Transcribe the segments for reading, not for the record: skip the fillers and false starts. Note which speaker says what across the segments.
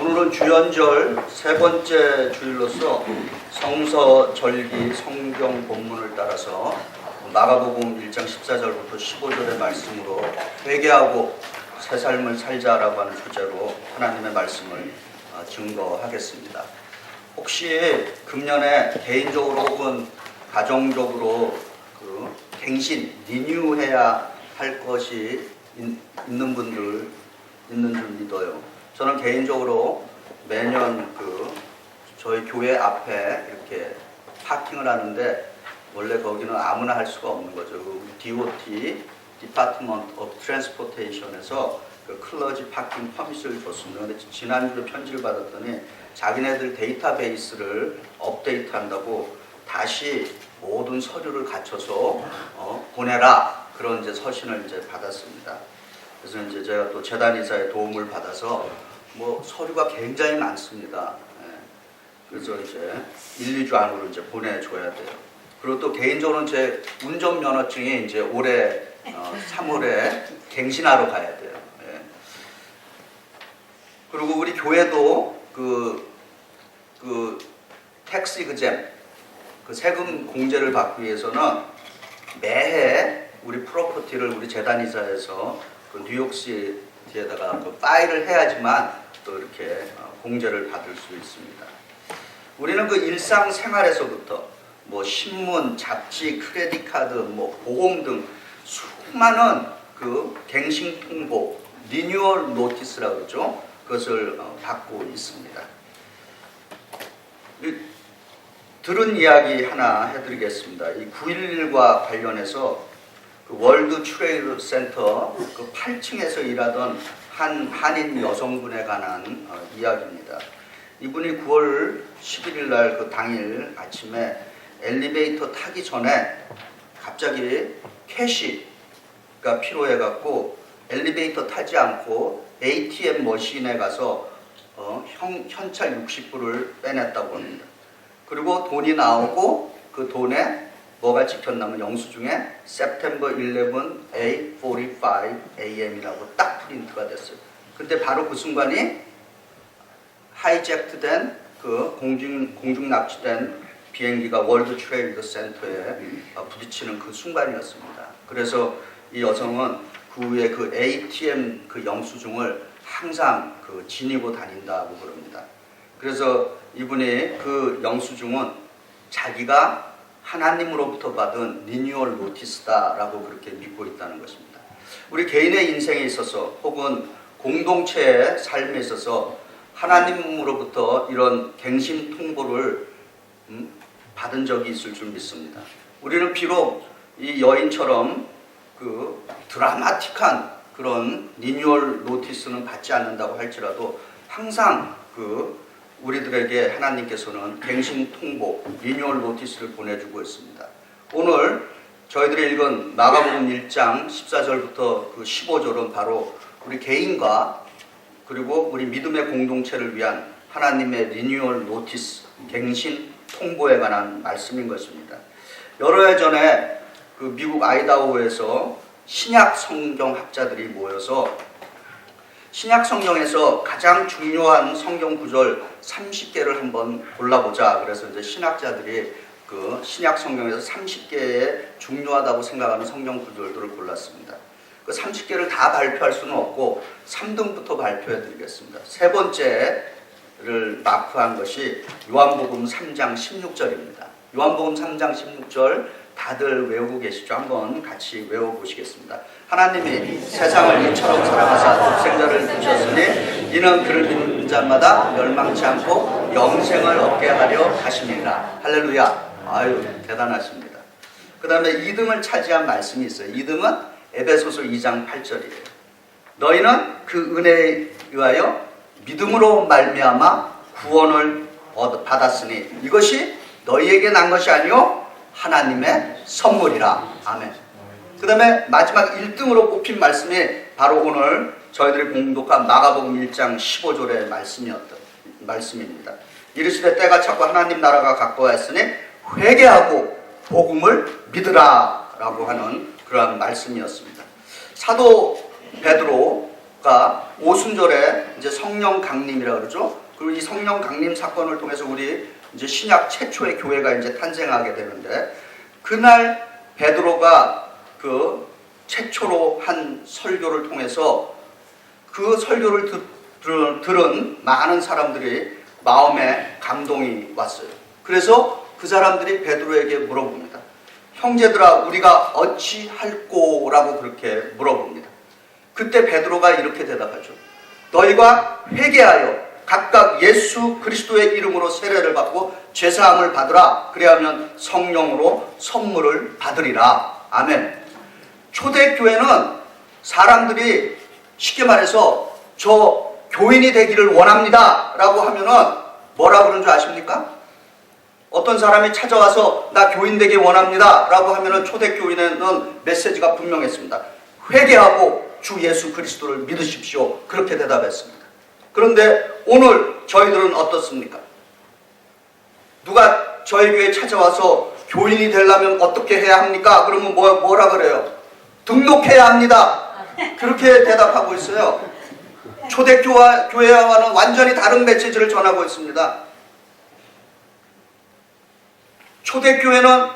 Speaker 1: 오늘은 주연절 세 번째 주일로서 성서 절기 성경 본문을 따라서 마가복음 1장 14절부터 15절의 말씀으로 회개하고 새 삶을 살자라고 하는 주제로 하나님의 말씀을 증거하겠습니다. 혹시 금년에 개인적으로 혹은 가정적으로 갱신, 리뉴해야 할 것이 있는 분들 있는 줄 믿어요. 저는 개인적으로 매년 저희 교회 앞에 이렇게 파킹을 하는데 원래 거기는 아무나 할 수가 없는 거죠. DOT, Department of Transportation에서 클러지 파킹 퍼밋을 줬습니다. 근데 지난주에 편지를 받았더니 자기네들 데이터베이스를 업데이트한다고 다시 모든 서류를 갖춰서 보내라, 그런 이제 서신을 이제 받았습니다. 그래서 이제 제가 또 재단이사의 도움을 받아서 서류가 굉장히 많습니다. 그래서 이제 1, 2주 안으로 이제 보내줘야 돼요. 그리고 또 개인적으로는 제 운전면허증이 이제 올해 3월에 갱신하러 가야 돼요. 그리고 우리 교회도 텍스 이그잼, 세금 공제를 받기 위해서는 매해 우리 프로퍼티를 우리 재단이사에서 뉴욕시티에다가 파일을 해야지만 또 이렇게 공제를 받을 수 있습니다. 우리는 일상생활에서부터 신문, 잡지, 크레딧 카드, 보험 등 수많은 갱신 통보, 리뉴얼 노티스라고 그러죠. 그것을 받고 있습니다. 들은 이야기 하나 해드리겠습니다. 이 9.11과 관련해서 월드 트레이드 센터 8층에서 일하던 한 한인 여성분에 관한 이야기입니다. 이분이 9월 11일 날 당일 아침에 엘리베이터 타기 전에 갑자기 캐시가 필요해갖고 엘리베이터 타지 않고 ATM 머신에 가서 현찰 60불을 빼냈다고 합니다. 그리고 돈이 나오고 그 돈에 뭐가 찍혔냐면 영수증에 September 11, 8:45 a.m.이라고 딱 프린트가 됐어요. 근데 바로 그 순간이 하이잭트된 공중 납치된 비행기가 월드 트레이드 센터에 부딪히는 그 순간이었습니다. 그래서 이 여성은 그 후에 ATM 영수증을 항상 지니고 다닌다고 그럽니다. 그래서 이분이 영수증은 자기가 하나님으로부터 받은 리뉴얼 노티스다라고 그렇게 믿고 있다는 것입니다. 우리 개인의 인생에 있어서 혹은 공동체의 삶에 있어서 하나님으로부터 이런 갱신 통보를 받은 적이 있을 줄 믿습니다. 우리는 비록 이 여인처럼 드라마틱한 그런 리뉴얼 노티스는 받지 않는다고 할지라도 항상 우리들에게 하나님께서는 갱신 통보, 리뉴얼 노티스를 보내주고 있습니다. 오늘 저희들이 읽은 마가복음 1장 14절부터 15절은 바로 우리 개인과 그리고 우리 믿음의 공동체를 위한 하나님의 리뉴얼 노티스, 갱신 통보에 관한 말씀인 것입니다. 여러 해 전에 미국 아이다호에서 신약 성경 학자들이 모여서 신약 성경에서 가장 중요한 성경 구절 30개를 한번 골라보자. 그래서 이제 신학자들이 신약 성경에서 30개의 중요하다고 생각하는 성경 구절들을 골랐습니다. 30개를 다 발표할 수는 없고 3등부터 발표해 드리겠습니다. 세 번째를 마크한 것이 요한복음 3장 16절입니다. 요한복음 3장 16절 다들 외우고 계시죠? 한번 같이 외워보시겠습니다. 하나님이 세상을 이처럼 사랑하사 독생자를 주셨으니 이는 그를 믿는 자마다 멸망치 않고 영생을 얻게 하려 하심이라. 할렐루야. 아유, 대단하십니다. 그 다음에 2등을 차지한 말씀이 있어요. 2등은 에베소서 2장 8절이에요. 너희는 그 은혜에 의하여 믿음으로 말미암아 구원을 받았으니 이것이 너희에게 난 것이 아니요 하나님의 선물이라. 아멘. 그 다음에 마지막 1등으로 꼽힌 말씀이 바로 오늘 저희들이 공독한 마가복음 1장 15절의 말씀입니다. 이르시되 때가 찼고 하나님 나라가 가까웠으니 회개하고 복음을 믿으라 라고 하는 그러한 말씀이었습니다. 사도 베드로가 오순절에 이제 성령 강림이라 그러죠. 그리고 이 성령 강림 사건을 통해서 우리 이제 신약 최초의 교회가 이제 탄생하게 되는데, 그날 베드로가 그 최초로 한 설교를 통해서 그 설교를 들은 많은 사람들이 마음에 감동이 왔어요. 그래서 그 사람들이 베드로에게 물어봅니다. 형제들아, 우리가 어찌할꼬? 라고 그렇게 물어봅니다. 그때 베드로가 이렇게 대답하죠. 너희가 회개하여 각각 예수 그리스도의 이름으로 세례를 받고 죄사함을 받으라. 그래야면 성령으로 선물을 받으리라. 아멘. 초대교회는 사람들이 쉽게 말해서 저 교인이 되기를 원합니다 라고 하면은 뭐라 그러는 줄 아십니까? 어떤 사람이 찾아와서 나 교인 되기 원합니다 라고 하면은 초대교인에는 메시지가 분명했습니다. 회개하고 주 예수 그리스도를 믿으십시오. 그렇게 대답했습니다. 그런데 오늘 저희들은 어떻습니까? 누가 저희 교회에 찾아와서 교인이 되려면 어떻게 해야 합니까? 그러면 뭐라 그래요? 등록해야 합니다. 그렇게 대답하고 있어요. 초대교회와는 완전히 다른 메시지를 전하고 있습니다. 초대교회는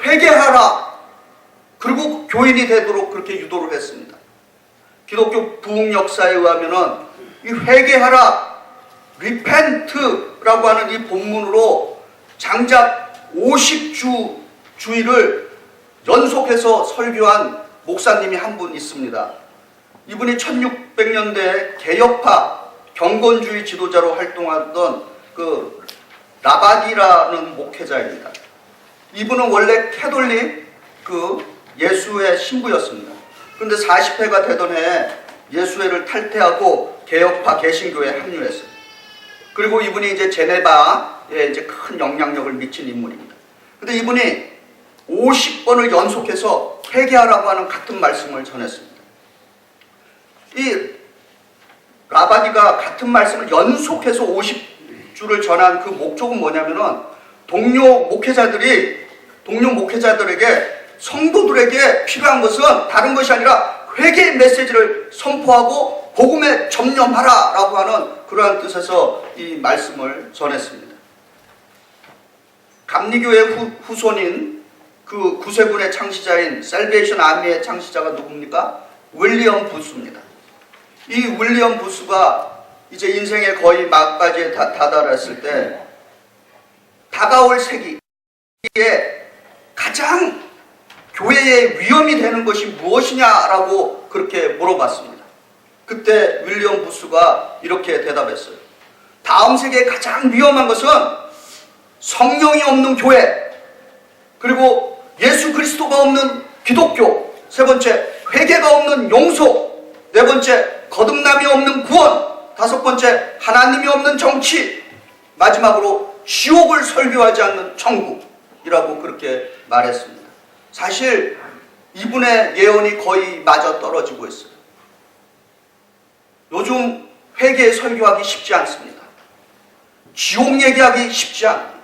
Speaker 1: 회개하라. 그리고 교인이 되도록 그렇게 유도를 했습니다. 기독교 부흥 역사에 의하면은 이 회개하라, repent라고 하는 이 본문으로 장작 50주일을 연속해서 설교한 목사님이 한 분 있습니다. 이분이 1600년대 개혁파 경건주의 지도자로 활동하던 그 라바디라는 목회자입니다. 이분은 원래 캐톨릭 그 예수회 신부였습니다. 그런데 40회가 되던 해에 예수회를 탈퇴하고 개혁파 개신교에 합류했어요. 그리고 이분이 이제 제네바에 이제 큰 영향력을 미친 인물입니다. 그런데 이분이 50번을 연속해서 회개하라고 하는 같은 말씀을 전했습니다. 이 라바디가 같은 말씀을 연속해서 50주를 전한 그 목적은 뭐냐면은 동료 목회자들에게 성도들에게 필요한 것은 다른 것이 아니라 회개의 메시지를 선포하고 복음에 전념하라 라고 하는 그러한 뜻에서 이 말씀을 전했습니다. 감리교의 후손인 그 구세군의 창시자인 셀베이션 아미의 창시자가 누굽니까? 윌리엄 부스입니다. 이 윌리엄 부스가 이제 인생의 거의 막바지에 다다랐을 때 다가올 세기에 가장 교회에 위험이 되는 것이 무엇이냐라고 그렇게 물어봤습니다. 그때 윌리엄 부스가 이렇게 대답했어요. 다음 세계에 가장 위험한 것은 성령이 없는 교회, 그리고 예수 그리스도가 없는 기독교, 세 번째 회개가 없는 용서, 네 번째 거듭남이 없는 구원, 다섯 번째 하나님이 없는 정치, 마지막으로 지옥을 설교하지 않는 천국이라고 그렇게 말했습니다. 사실 이분의 예언이 거의 맞아떨어지고 있어요. 요즘 회개 설교하기 쉽지 않습니다. 지옥 얘기하기 쉽지 않아요.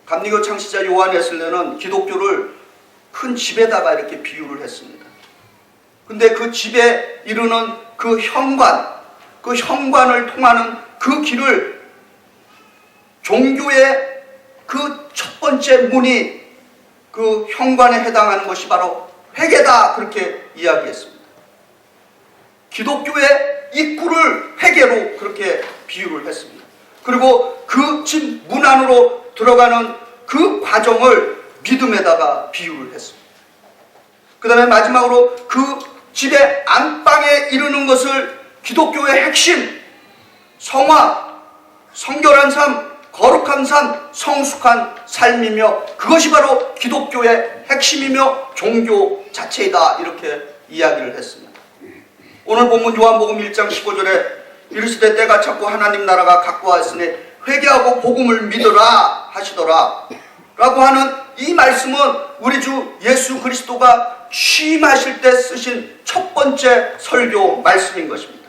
Speaker 1: 감리교 창시자 요한 웨슬레는 기독교를 큰 집에다가 이렇게 비유를 했습니다. 근데 그 집에 이르는 그 현관을 통하는 그 길을 종교의 그 첫 번째 문이 그 현관에 해당하는 것이 바로 회개다 그렇게 이야기했습니다. 기독교의 입구를 회개로 그렇게 비유를 했습니다. 그리고 그 집 문 안으로 들어가는 그 과정을 믿음에다가 비유를 했습니다. 그 다음에 마지막으로 그 집의 안방에 이르는 것을 기독교의 핵심, 성화, 성결한 삶, 거룩한 삶, 성숙한 삶이며 그것이 바로 기독교의 핵심이며 종교 자체이다 이렇게 이야기를 했습니다. 오늘 본문 요한복음 1장 15절에 이르시되 때가 찼고 하나님 나라가 가까웠으니 회개하고 복음을 믿으라 하시더라 라고 하는 이 말씀은 우리 주 예수 그리스도가 취임하실 때 쓰신 첫 번째 설교 말씀인 것입니다.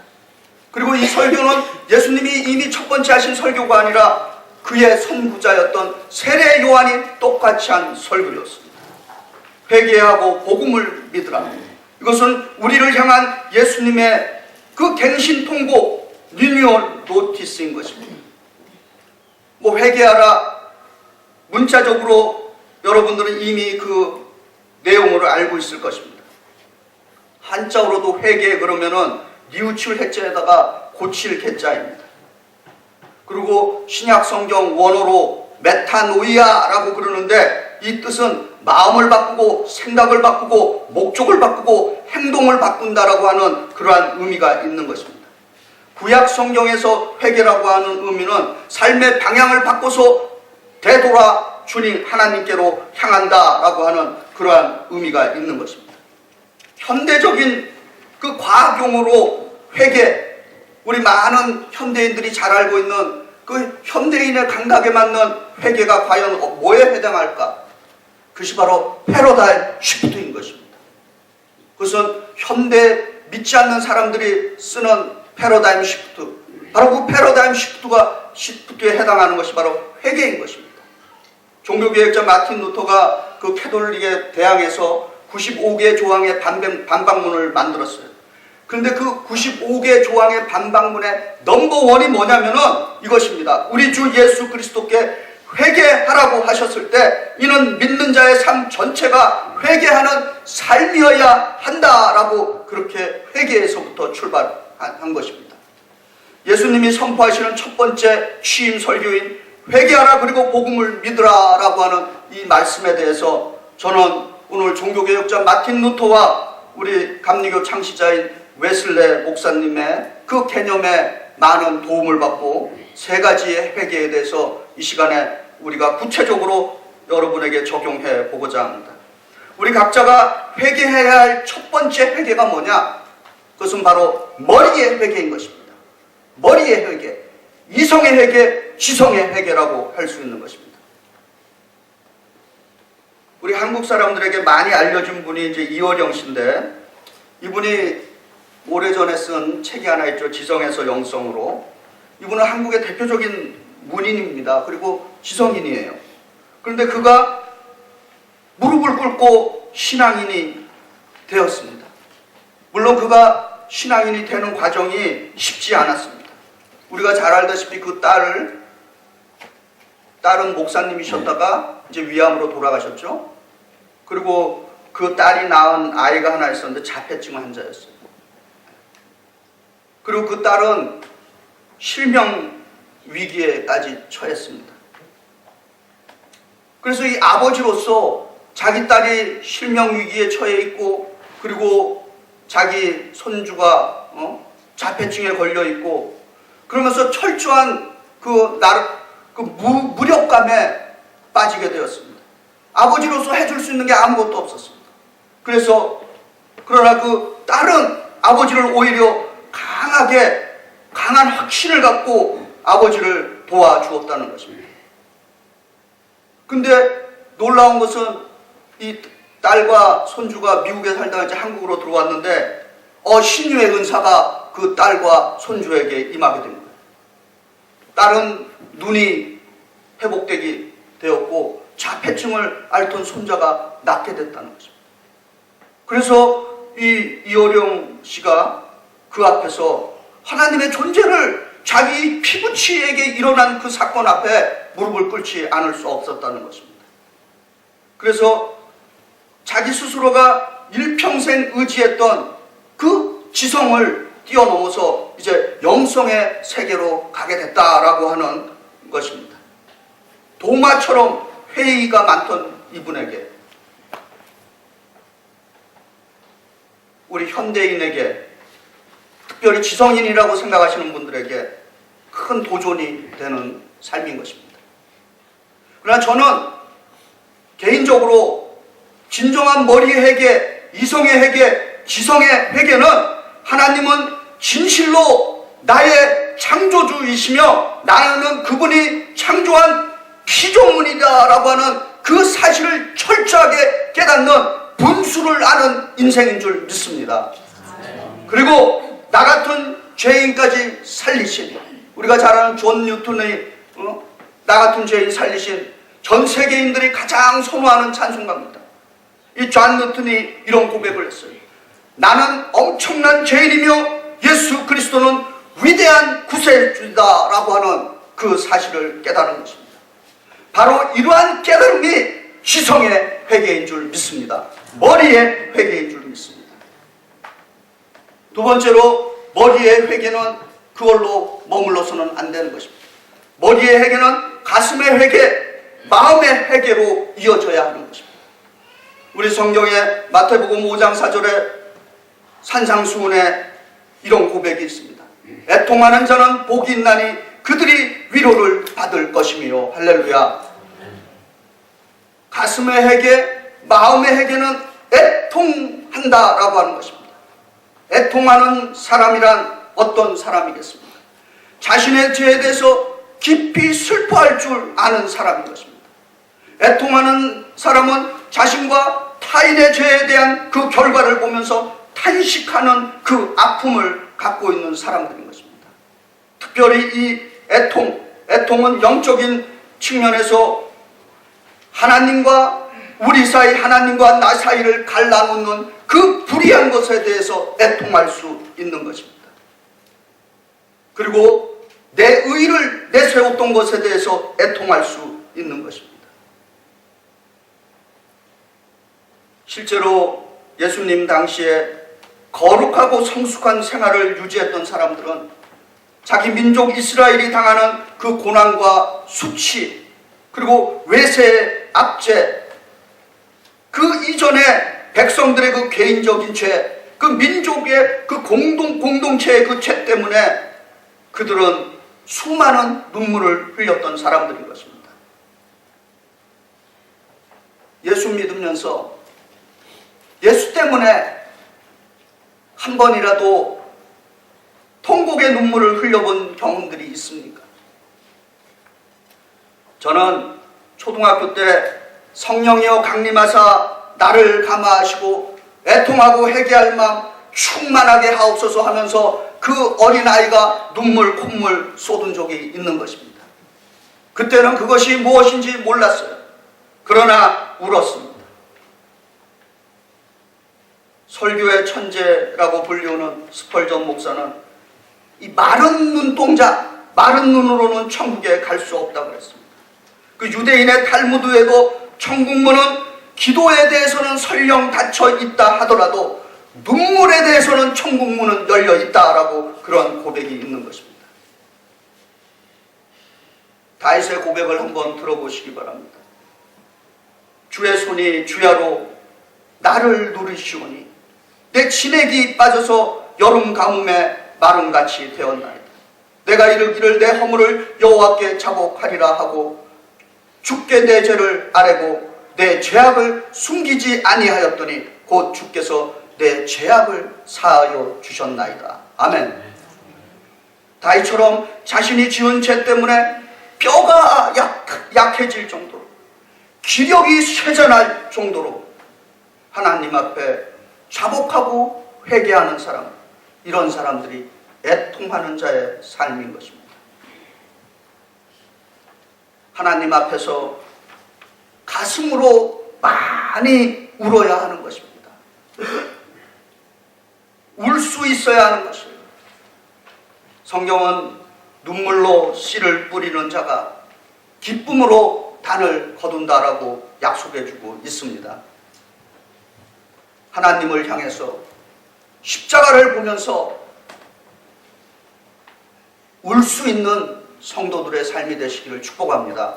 Speaker 1: 그리고 이 설교는 예수님이 이미 첫 번째 하신 설교가 아니라 그의 선구자였던 세례 요한이 똑같이 한 설교였습니다. 회개하고 복음을 믿으라. 이것은 우리를 향한 예수님의 그 그 갱신 통보 리뉴얼 노티스인 것입니다. 뭐 회개하라 문자적으로 여러분들은 이미 그 내용으로 알고 있을 것입니다. 한자어로도 회개 그러면은 뉘우칠 해자에다가 고칠 개자입니다. 그리고 신약 성경 원어로 메타노이아라고 그러는데 이 뜻은 마음을 바꾸고 생각을 바꾸고 목적을 바꾸고 행동을 바꾼다라고 하는 그러한 의미가 있는 것입니다. 구약 성경에서 회개라고 하는 의미는 삶의 방향을 바꿔서 되돌아 주님 하나님께로 향한다라고 하는 그러한 의미가 있는 것입니다. 현대적인 그 과학용어로 회개, 우리 많은 현대인들이 잘 알고 있는 그 현대인의 감각에 맞는 회개가 과연 뭐에 해당할까? 그것이 바로 패러다임 시프트인 것입니다. 그것은 현대 믿지 않는 사람들이 쓰는 패러다임 시프트, 바로 그 패러다임 시프트에 해당하는 것이 바로 회개인 것입니다. 종교개혁자 마틴 루터가 그 캐톨릭에 대항해서 95개 조항의 반박문을 만들었어요. 그런데 그 95개 조항의 반박문의 넘버원이 뭐냐면은 이것입니다. 우리 주 예수 그리스도께 회개하라고 하셨을 때 이는 믿는 자의 삶 전체가 회개하는 삶이어야 한다라고 그렇게 회개에서부터 출발한 것입니다. 예수님이 선포하시는 첫 번째 취임 설교인 회개하라 그리고 복음을 믿으라 라고 하는 이 말씀에 대해서 저는 오늘 종교개혁자 마틴 루터와 우리 감리교 창시자인 웨슬레 목사님의 그 개념에 많은 도움을 받고 세 가지의 회개에 대해서 이 시간에 우리가 구체적으로 여러분에게 적용해 보고자 합니다. 우리 각자가 회개해야 할 첫 번째 회개가 뭐냐? 그것은 바로 머리의 회개인 것입니다. 머리의 회개, 이성의 회개, 지성의 회개라고 할 수 있는 것입니다. 우리 한국 사람들에게 많이 알려진 분이 이제 이어령 씨인데, 이분이 오래전에 쓴 책이 하나 있죠. 지성에서 영성으로. 이분은 한국의 대표적인 문인입니다. 그리고 지성인이에요. 그런데 그가 무릎을 꿇고 신앙인이 되었습니다. 물론 그가 신앙인이 되는 과정이 쉽지 않았습니다. 우리가 잘 알다시피 그 딸은 목사님이셨다가 이제 위암으로 돌아가셨죠. 그리고 그 딸이 낳은 아이가 하나 있었는데 자폐증 환자였어요. 그리고 그 딸은 실명 위기에까지 처했습니다. 그래서 이 아버지로서 자기 딸이 실명 위기에 처해 있고, 그리고 자기 손주가 자폐증에 걸려 있고, 그러면서 철저한 무력감에 빠지게 되었습니다. 아버지로서 해줄 수 있는 게 아무것도 없었습니다. 그러나 그 딸은 아버지를 오히려 강한 확신을 갖고 아버지를 도와주었다는 것입니다. 근데 놀라운 것은 이 딸과 손주가 미국에 살다가 이제 한국으로 들어왔는데 신유의 은사가 그 딸과 손주에게 임하게 된 거예요. 딸은 눈이 회복되게 되었고 자폐증을 앓던 손자가 낫게 됐다는 것입니다. 그래서 이어령 씨가 그 앞에서 하나님의 존재를 자기 피부치에게 일어난 그 사건 앞에 무릎을 꿇지 않을 수 없었다는 것입니다. 그래서 자기 스스로가 일평생 의지했던 그 지성을 뛰어넘어서 이제 영성의 세계로 가게 됐다라고 하는 것입니다. 도마처럼 회의가 많던 이분에게, 우리 현대인에게, 특별히 지성인이라고 생각하시는 분들에게 큰 도전이 되는 삶인 것입니다. 그러나 저는 개인적으로 진정한 머리의 회개, 이성의 회개, 지성의 회개는 하나님은 진실로 나의 창조주이시며 나는 그분이 창조한 피조물이다라고 하는 그 사실을 철저하게 깨닫는 분수를 아는 인생인 줄 믿습니다. 그리고 나 같은 죄인까지 살리신, 우리가 잘 아는 존 뉴턴의 나 같은 죄인 살리신, 전 세계인들이 가장 선호하는 찬송가입니다. 이 존 뉴턴이 이런 고백을 했어요. 나는 엄청난 죄인이며 예수 그리스도는 위대한 구세주이다라고 하는 그 사실을 깨달은 것입니다. 바로 이러한 깨달음이 지성의 회개인 줄 믿습니다. 머리의 회개인 줄 믿습니다. 두 번째로, 머리의 회개는 그걸로 머물러서는 안 되는 것입니다. 머리의 회개는 가슴의 회개, 마음의 회개로 이어져야 하는 것입니다. 우리 성경에 마태복음 5장 4절에 산상수훈에 이런 고백이 있습니다. 애통하는 자는 복이 있나니 그들이 위로를 받을 것이며. 할렐루야. 가슴의 회개, 마음의 회개는 애통한다라고 하는 것입니다. 애통하는 사람이란 어떤 사람이겠습니까? 자신의 죄에 대해서 깊이 슬퍼할 줄 아는 사람인 것입니다. 애통하는 사람은 자신과 타인의 죄에 대한 그 결과를 보면서 탄식하는 그 아픔을 갖고 있는 사람들인 것입니다. 특별히 이 애통은 영적인 측면에서 하나님과 우리 사이, 하나님과 나 사이를 갈라놓는 그 불의한 것에 대해서 애통할 수 있는 것입니다. 그리고 내 의를 내세웠던 것에 대해서 애통할 수 있는 것입니다. 실제로 예수님 당시에 거룩하고 성숙한 생활을 유지했던 사람들은 자기 민족 이스라엘이 당하는 그 고난과 수치, 그리고 외세의 압제, 그 이전에 백성들의 그 개인적인 죄, 그 민족의 그 공동체의 그 죄 때문에 그들은 수많은 눈물을 흘렸던 사람들인 것입니다. 예수 믿으면서 예수 때문에 한 번이라도 통곡의 눈물을 흘려본 경험들이 있습니까? 저는 초등학교 때 성령이여 강림하사 나를 감화하시고 애통하고 회개할 마음 충만하게 하옵소서 하면서 그 어린아이가 눈물 콧물 쏟은 적이 있는 것입니다. 그때는 그것이 무엇인지 몰랐어요. 그러나 울었습니다. 설교의 천재라고 불리우는 스펄전 목사는 이 마른 눈동자, 마른 눈으로는 천국에 갈 수 없다고 그랬습니다. 그 유대인의 탈무드에도 천국문은 기도에 대해서는 설령 닫혀 있다 하더라도 눈물에 대해서는 천국문은 열려 있다라고 그런 고백이 있는 것입니다. 다윗의 고백을 한번 들어보시기 바랍니다. 주의 손이 주야로 나를 누르시오니 내 진액이 빠져서 여름 가뭄에 마름같이 되었나이다. 내가 이르기를 내 허물을 여호와께 자복하리라 하고 주께 내 죄를 아뢰고 내 죄악을 숨기지 아니하였더니 곧 주께서 내 죄악을 사하여 주셨나이다. 아멘. 다윗처럼 자신이 지은 죄 때문에 뼈가 약해질 정도로, 기력이 쇠잔할 정도로 하나님 앞에 자복하고 회개하는 사람, 이런 사람들이 애통하는 자의 삶인 것입니다. 하나님 앞에서 가슴으로 많이 울어야 하는 것입니다. 울 수 있어야 하는 것이에요. 성경은 눈물로 씨를 뿌리는 자가 기쁨으로 단을 거둔다라고 약속해주고 있습니다. 하나님을 향해서 십자가를 보면서 울 수 있는 성도들의 삶이 되시기를 축복합니다.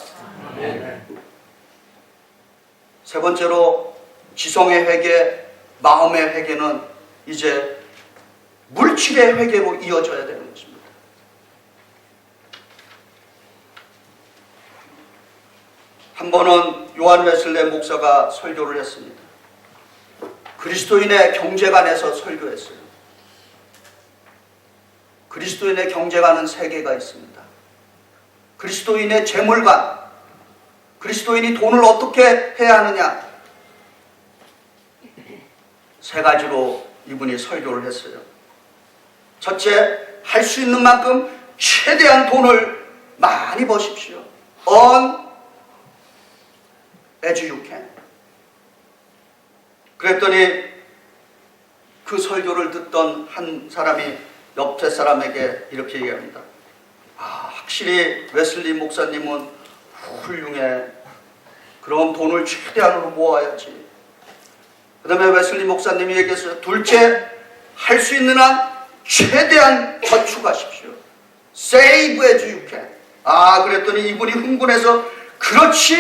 Speaker 1: 세 번째로, 지성의 회개, 마음의 회개는 이제 물질의 회개로 이어져야 되는 것입니다. 한 번은 요한 웨슬레 목사가 설교를 했습니다. 그리스도인의 경제관에서 설교했어요. 그리스도인의 경제관은 세 개가 있습니다. 그리스도인의 재물관, 그리스도인이 돈을 어떻게 해야 하느냐, 세 가지로 이분이 설교를 했어요. 첫째, 할 수 있는 만큼 최대한 돈을 많이 버십시오. Earn as you can. 그랬더니 그 설교를 듣던 한 사람이 옆에 사람에게 이렇게 얘기합니다. 확실히 웨슬리 목사님은 훌륭해. 그럼 돈을 최대한으로 모아야지. 그 다음에 웨슬리 목사님이 얘기했어요. 둘째, 할 수 있는 한 최대한 저축하십시오. Save as you can. 그랬더니 이분이 흥분해서 그렇지,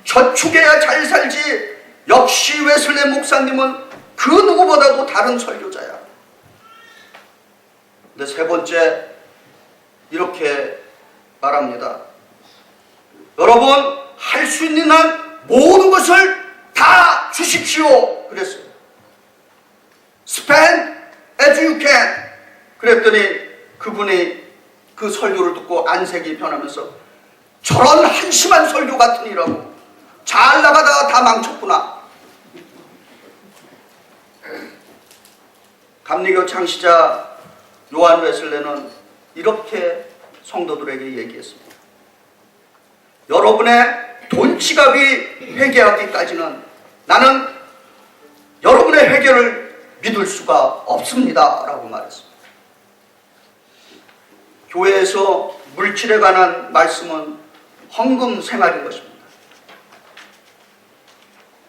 Speaker 1: 저축해야 잘 살지. 역시 웨슬리 목사님은 그 누구보다도 다른 설교자야. 근데 세 번째, 이렇게 말합니다. 여러분, 할 수 있는 한 모든 것을 다 주십시오. 그랬어요. Spend as you can. 그랬더니 그분이 그 설교를 듣고 안색이 변하면서 저런 한심한 설교 같으니라고. 잘 나가다가 다 망쳤구나. 감리교 창시자 요한 웨슬레는 이렇게 성도들에게 얘기했습니다. 여러분의 돈 지갑이 회개하기까지는 나는 여러분의 회개를 믿을 수가 없습니다. 라고 말했습니다. 교회에서 물질에 관한 말씀은 헌금 생활인 것입니다.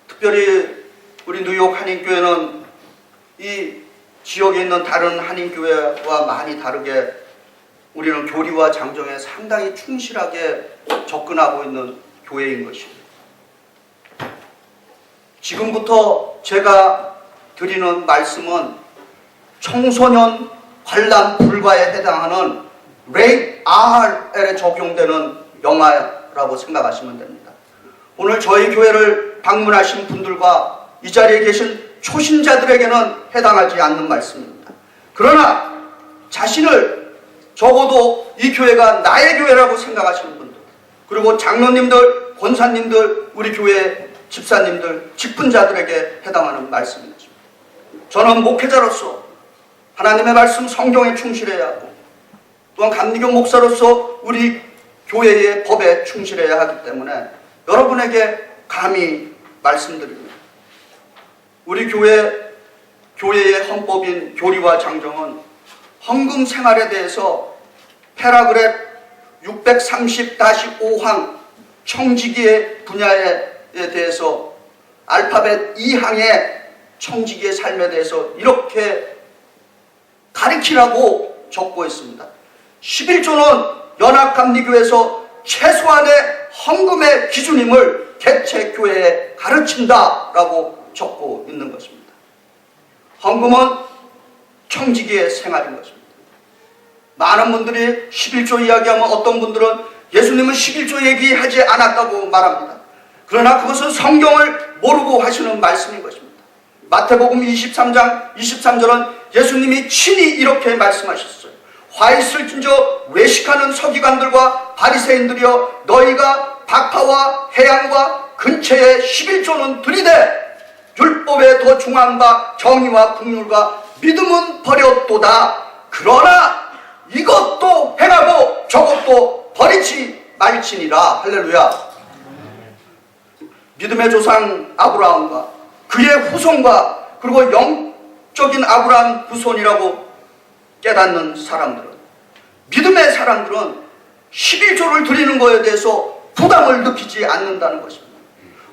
Speaker 1: 특별히 우리 뉴욕 한인교회는 이 지역에 있는 다른 한인교회와 많이 다르게 우리는 교리와 장정에 상당히 충실하게 접근하고 있는 교회인 것입니다. 지금부터 제가 드리는 말씀은 청소년 관람 불가에 해당하는 레이트 R에 적용되는 영화라고 생각하시면 됩니다. 오늘 저희 교회를 방문하신 분들과 이 자리에 계신 초신자들에게는 해당하지 않는 말씀입니다. 그러나 자신을 적어도 이 교회가 나의 교회라고 생각하시는 분들, 그리고 장로님들, 권사님들, 우리 교회 집사님들, 직분자들에게 해당하는 말씀입니다. 저는 목회자로서 하나님의 말씀 성경에 충실해야 하고 또한 감리교 목사로서 우리 교회의 법에 충실해야 하기 때문에 여러분에게 감히 말씀드립니다. 우리 교회의 헌법인 교리와 장정은 헌금 생활에 대해서 패러그래프 630-5항 청지기의 분야에 대해서 알파벳 2항의 청지기의 삶에 대해서 이렇게 가르치라고 적고 있습니다. 11조는 연합감리교에서 최소한의 헌금의 기준임을 개체교회에 가르친다라고 적고 있는 것입니다. 헌금은 청지기의 생활인 것입니다. 많은 분들이 11조 이야기하면 어떤 분들은 예수님은 11조 얘기하지 않았다고 말합니다. 그러나 그것은 성경을 모르고 하시는 말씀인 것입니다. 마태복음 23장 23절은 예수님이 친히 이렇게 말씀하셨어요. 화 있을진저 외식하는 서기관들과 바리새인들이여, 너희가 박하와 해양과 근처에 11조는 들이되 율법에 더 중한 바 정의와 긍휼과 믿음은 버렸도다. 그러나 이것도 행하고 저것도 버리지 말지니라. 할렐루야. 믿음의 조상 아브라함과 그의 후손과 그리고 영적인 아브라함 후손이라고 깨닫는 사람들은, 믿음의 사람들은 11조를 드리는 것에 대해서 부담을 느끼지 않는다는 것입니다.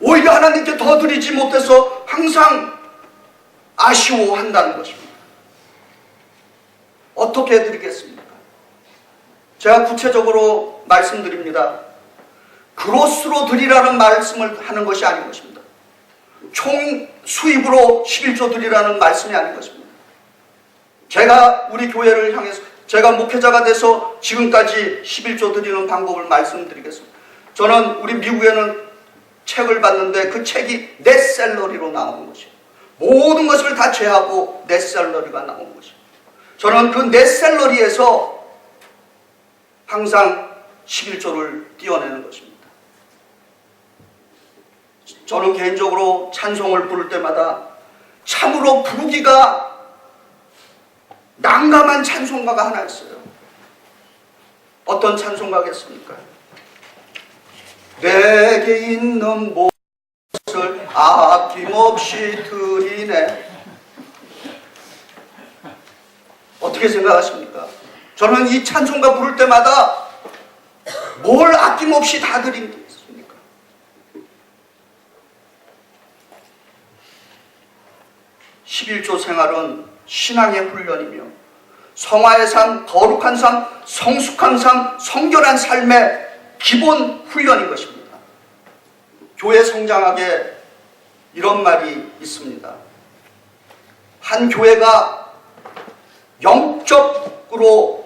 Speaker 1: 오히려 하나님께 더 드리지 못해서 항상 아쉬워한다는 것입니다. 어떻게 드리겠습니까? 제가 구체적으로 말씀드립니다. 그로스로 드리라는 말씀을 하는 것이 아닌 것입니다. 총 수입으로 11조 드리라는 말씀이 아닌 것입니다. 제가 우리 교회를 향해서, 제가 목회자가 돼서 지금까지 11조 드리는 방법을 말씀드리겠습니다. 저는 우리 미국에는 책을 봤는데 그 책이 내 셀러리로 나오는 것이에요. 모든 것을 다 제하고 내 셀러리가 나오는 것이에요. 저는 그 내 셀러리에서 항상 11조를 띄어내는 것입니다. 저는 개인적으로 찬송을 부를 때마다 참으로 부르기가 난감한 찬송가가 하나 있어요. 어떤 찬송가겠습니까? 내게 있는 것을 아낌없이 드리네. 어떻게 생각하십니까? 저는 이 찬송가 부를 때마다 뭘 아낌없이 다 드린 게 있습니까? 11조 생활은 신앙의 훈련이며 성화의 삶, 거룩한 삶, 성숙한 삶, 성결한 삶의 기본 훈련인 것입니다. 교회 성장학에 이런 말이 있습니다. 한 교회가 영적으로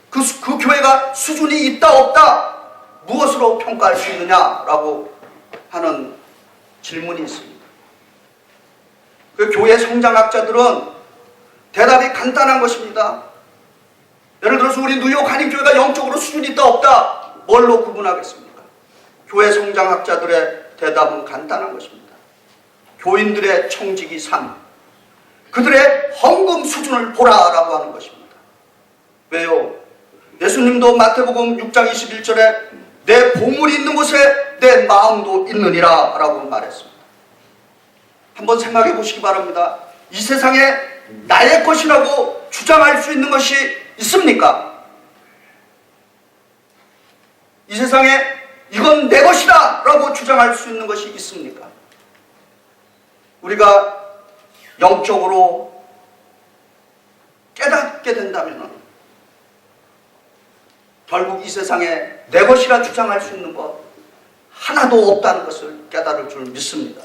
Speaker 1: 그 교회가 수준이 있다 없다 무엇으로 평가할 수 있느냐라고 하는 질문이 있습니다. 그 교회 성장학자들은 대답이 간단한 것입니다. 예를 들어서 우리 뉴욕 한인교회가 영적으로 수준이 있다 없다 뭘로 구분하겠습니까? 교회 성장학자들의 대답은 간단한 것입니다. 교인들의 청지기 삶, 그들의 헌금 수준을 보라라고 하는 것입니다. 왜요? 예수님도 마태복음 6장 21절에 내 보물이 있는 곳에 내 마음도 있느니라 라고 말했습니다. 한번 생각해 보시기 바랍니다. 이 세상에 나의 것이라고 주장할 수 있는 것이 있습니까? 이 세상에 이건 내 것이다 라고 주장할 수 있는 것이 있습니까? 우리가 영적으로 깨닫게 된다면 결국 이 세상에 내 것이라 주장할 수 있는 것 하나도 없다는 것을 깨달을 줄 믿습니다.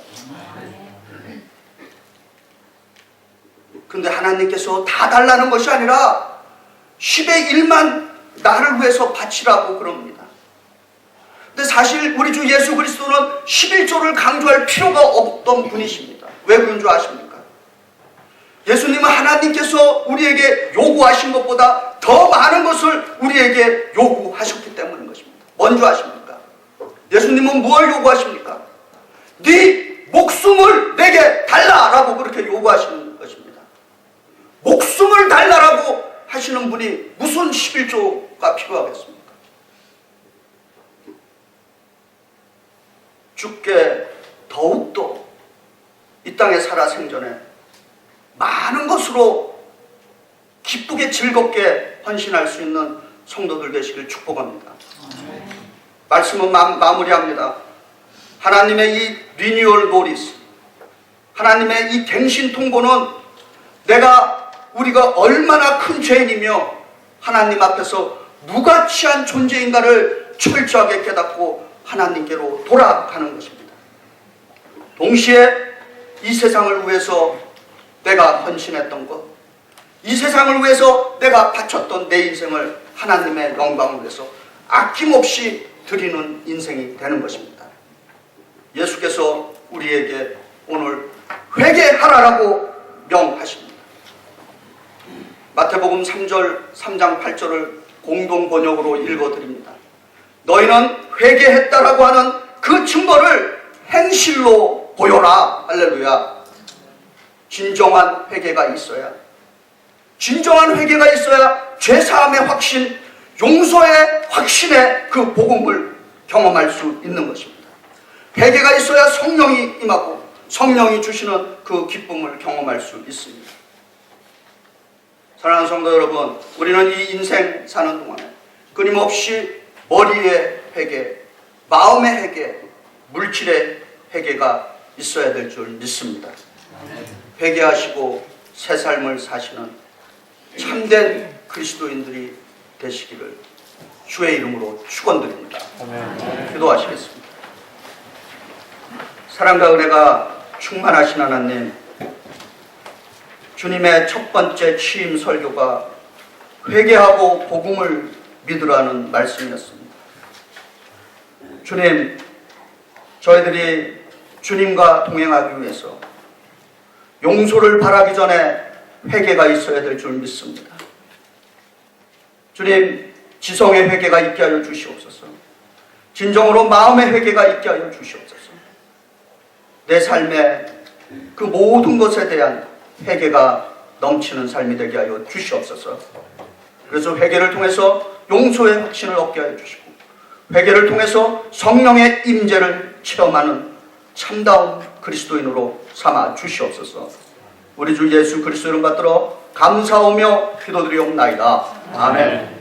Speaker 1: 근데 하나님께서 다 달라는 것이 아니라 10의 1만 나를 위해서 바치라고 그럽니다. 근데 사실 우리 주 예수 그리스도는 11조를 강조할 필요가 없던 분이십니다. 왜 그런 줄 아십니까? 예수님은 하나님께서 우리에게 요구하신 것보다 더 많은 것을 우리에게 요구하셨기 때문인 것입니다. 뭔 줄 아십니까? 예수님은 뭘 요구하십니까? 네 목숨을 내게 달라라고 그렇게 요구하시는 것입니다. 목숨을 달라라고 하시는 분이 무슨 11조가 필요하겠습니까? 주께 더욱더 이 땅에 살아 생전에 많은 것으로 기쁘게 즐겁게 헌신할 수 있는 성도들 되시길 축복합니다. 말씀은 마무리합니다. 하나님의 이 리뉴얼 노리스, 하나님의 이 갱신 통보는 우리가 얼마나 큰 죄인이며 하나님 앞에서 무가치한 존재인가를 철저하게 깨닫고 하나님께로 돌아가는 것입니다. 동시에 이 세상을 위해서 내가 헌신했던 것, 이 세상을 위해서 내가 바쳤던 내 인생을 하나님의 영광을 위해서 아낌없이 드리는 인생이 되는 것입니다. 예수께서 우리에게 오늘 회개하라라고 명하십니다. 마태복음 3장 8절을 공동 번역으로 읽어드립니다. 너희는 회개했다라고 하는 그 증거를 행실로 보여라. 할렐루야. 진정한 회개가 있어야, 진정한 회개가 있어야 죄사함의 확신, 용서의 확신의 그 복음을 경험할 수 있는 것입니다. 회개가 있어야 성령이 임하고 성령이 주시는 그 기쁨을 경험할 수 있습니다. 사랑하는 성도 여러분, 우리는 이 인생 사는 동안에 끊임없이 머리의 회개, 마음의 회개, 물질의 회개가 있어야 될 줄 믿습니다. 회개하시고 새 삶을 사시는 참된 그리스도인들이 되시기를 주의 이름으로 축원드립니다. 기도하시겠습니다. 사랑과 은혜가 충만하신 하나님, 주님의 첫 번째 취임 설교가 회개하고 복음을 믿으라는 말씀이었습니다. 주님, 저희들이 주님과 동행하기 위해서 용서를 바라기 전에 회개가 있어야 될 줄 믿습니다. 주님, 지성의 회개가 있게 하여 주시옵소서. 진정으로 마음의 회개가 있게 하여 주시옵소서. 내 삶의 그 모든 것에 대한 회개가 넘치는 삶이 되게 하여 주시옵소서. 그래서 회개를 통해서 용서의 확신을 얻게 하여 주시고, 회개를 통해서 성령의 임재를 체험하는 참다운 그리스도인으로 삼아 주시옵소서. 우리 주 예수 그리스도 이름 받들어 감사하며 기도드리옵나이다. 아멘.